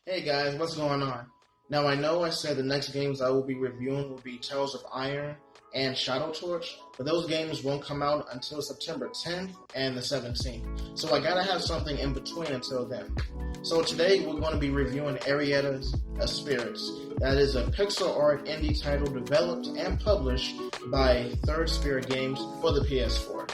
Hey guys, what's going on? Now I know I said the next games I will be reviewing will be Tales of Iron and Shadow Torch, but those games won't come out until September 10th and the 17th. So I gotta have something in between until then. So today we're going to be reviewing Arietta's Spirits. That is a pixel art indie title developed and published by Third Spirit Games for the PS4.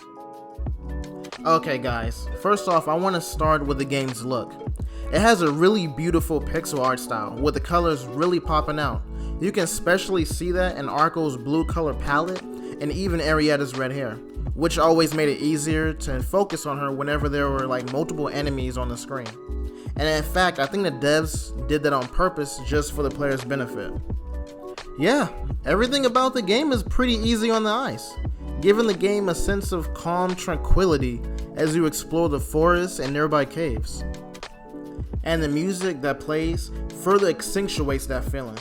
Okay guys, first off I want to start with the game's look. It has a really beautiful pixel art style with the colors really popping out. You can especially see that in Arco's blue color palette and even Arietta's red hair, which always made it easier to focus on her whenever there were like multiple enemies on the screen. And in fact, I think the devs did that on purpose just for the player's benefit. Yeah, everything about the game is pretty easy on the eyes, giving the game a sense of calm tranquility as you explore the forest and nearby caves. And the music that plays further accentuates that feeling.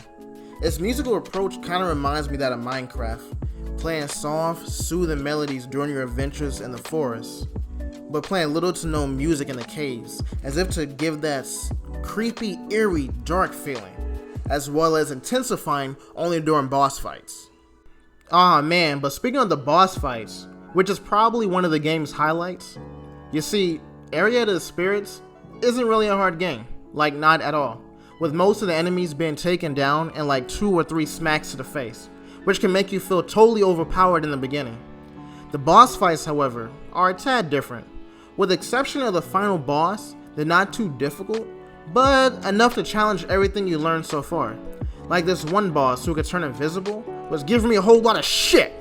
Its musical approach kind of reminds me that of Minecraft, playing soft, soothing melodies during your adventures in the forest, but playing little to no music in the caves, as if to give that creepy, eerie, dark feeling, as well as intensifying only during boss fights. Ah man, but speaking of the boss fights, which is probably one of the game's highlights, you see, Arietta's Spirits isn't really a hard game, like not at all, with most of the enemies being taken down in like 2 or 3 smacks to the face, which can make you feel totally overpowered in the beginning. The boss fights, however, are a tad different. With the exception of the final boss, they're not too difficult, but enough to challenge everything you learned so far. Like this one boss who could turn invisible was giving me a whole lot of shit,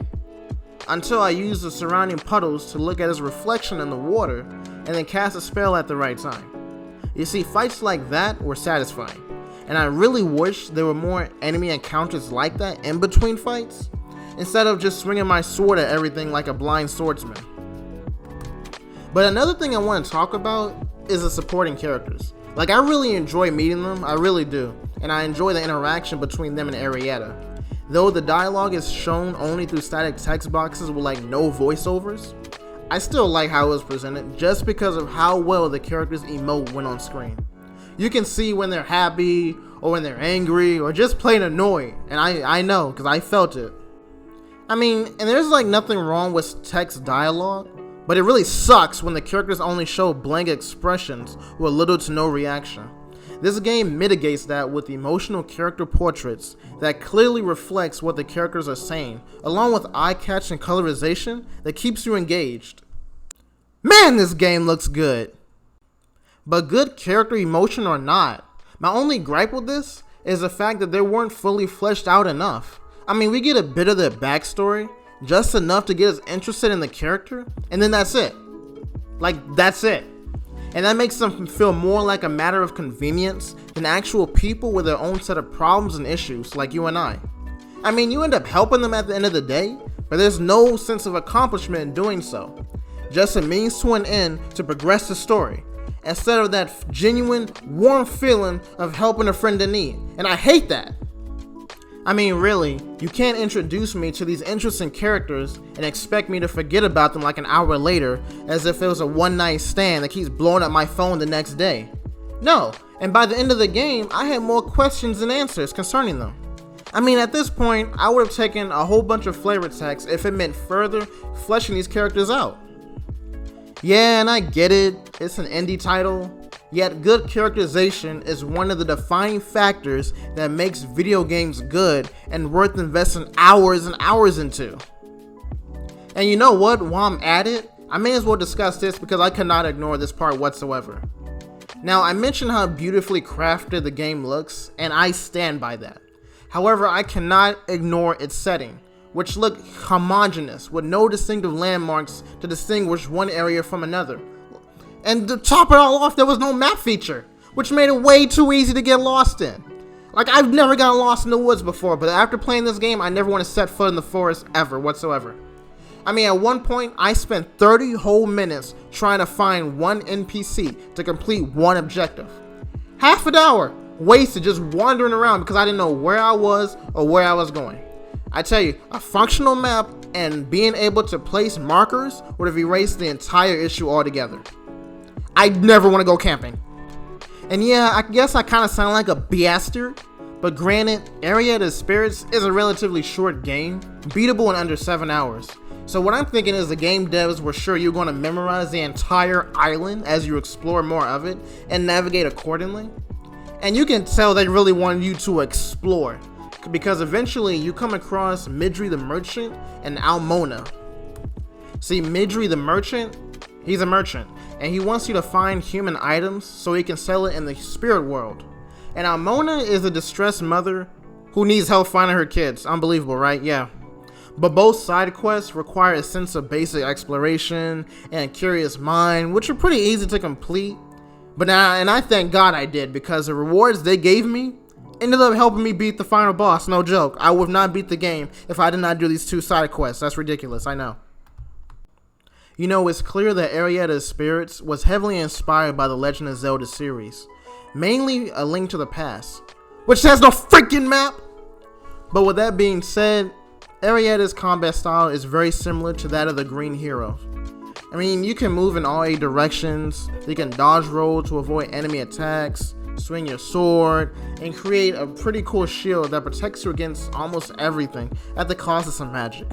until I used the surrounding puddles to look at his reflection in the water and then cast a spell at the right time. You see, fights like that were satisfying, and I really wish there were more enemy encounters like that in between fights, instead of just swinging my sword at everything like a blind swordsman. But another thing I want to talk about is the supporting characters. Like, I really enjoy meeting them, I really do, and I enjoy the interaction between them and Arietta. Though the dialogue is shown only through static text boxes with like no voiceovers, I still like how it was presented just because of how well the characters emote when on screen. You can see when they're happy, or when they're angry, or just plain annoyed, and I know, because I felt it. I mean, and there's like nothing wrong with text dialogue, but it really sucks when the characters only show blank expressions with little to no reaction. This game mitigates that with emotional character portraits that clearly reflects what the characters are saying, along with eye-catching colorization that keeps you engaged. Man, this game looks good! But good character emotion or not, my only gripe with this is the fact that they weren't fully fleshed out enough. I mean, we get a bit of their backstory, just enough to get us interested in the character, and then that's it. Like, that's it. And that makes them feel more like a matter of convenience than actual people with their own set of problems and issues, like you and I. I mean, you end up helping them at the end of the day, but there's no sense of accomplishment in doing so. Just a means to an end to progress the story, instead of that genuine, warm feeling of helping a friend in need. And I hate that. I mean, really, you can't introduce me to these interesting characters and expect me to forget about them like an hour later as if it was a one-night stand that keeps blowing up my phone the next day. No, and by the end of the game, I had more questions than answers concerning them. I mean, at this point, I would have taken a whole bunch of flavor text if it meant further fleshing these characters out. Yeah, and I get it, it's an indie title, yet good characterization is one of the defining factors that makes video games good and worth investing hours and hours into. And you know what, while I'm at it, I may as well discuss this because I cannot ignore this part whatsoever. Now, I mentioned how beautifully crafted the game looks, and I stand by that. However, I cannot ignore its setting, which looked homogeneous with no distinctive landmarks to distinguish one area from another. And to top it all off, there was no map feature, which made it way too easy to get lost in. Like, I've never gotten lost in the woods before, but after playing this game, I never want to set foot in the forest ever whatsoever. I mean, at one point, I spent 30 whole minutes trying to find one NPC to complete one objective. Half an hour wasted just wandering around because I didn't know where I was or where I was going. I tell you, a functional map and being able to place markers would have erased the entire issue altogether. I never want to go camping. And yeah, I guess I kind of sound like a bastard, but granted, Arietta's Spirits is a relatively short game, beatable in under 7 hours. So what I'm thinking is the game devs were sure you're going to memorize the entire island as you explore more of it and navigate accordingly. And you can tell they really wanted you to explore, because eventually you come across Midri the Merchant and Almona. See, Midri the Merchant, he's a merchant, and he wants you to find human items so he can sell it in the spirit world. And Almona is a distressed mother who needs help finding her kids. Unbelievable, right? Yeah. But both side quests require a sense of basic exploration and curious mind, which are pretty easy to complete. And I thank God I did, because the rewards they gave me ended up helping me beat the final boss. No joke. I would not beat the game if I did not do these 2 side quests. That's ridiculous, I know. You know, it's clear that Arietta's Spirits was heavily inspired by the Legend of Zelda series, mainly A Link to the Past, which has no freaking map! But with that being said, Arietta's combat style is very similar to that of the Green Hero. I mean, you can move in all 8 directions, you can dodge roll to avoid enemy attacks, swing your sword, and create a pretty cool shield that protects you against almost everything at the cost of some magic.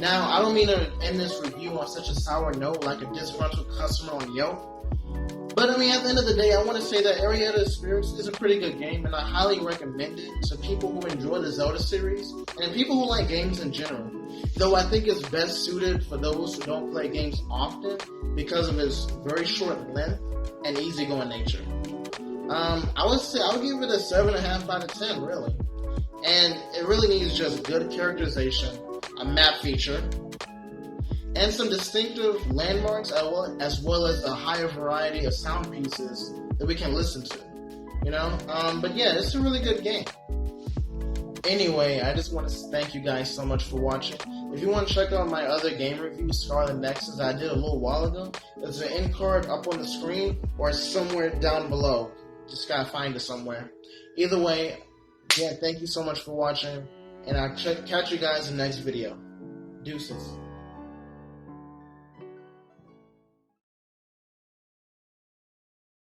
Now, I don't mean to end this review on such a sour note like a disgruntled customer on Yelp, but I mean, at the end of the day, I want to say that Arietta's Spirits is a pretty good game, and I highly recommend it to people who enjoy the Zelda series, and people who like games in general. Though I think it's best suited for those who don't play games often because of its very short length and easygoing nature. I would give it a 7.5 out of 10, really. And it really needs just good characterization, a map feature, and some distinctive landmarks, as well as a higher variety of sound pieces that we can listen to. You know? But yeah, it's a really good game. Anyway, I just want to thank you guys so much for watching. If you want to check out my other game review, Scarlet Nexus, I did a little while ago, there's an end card up on the screen or somewhere down below. Just gotta find it somewhere. Either way, again, thank you so much for watching, and I'll catch you guys in the next video. Deuces.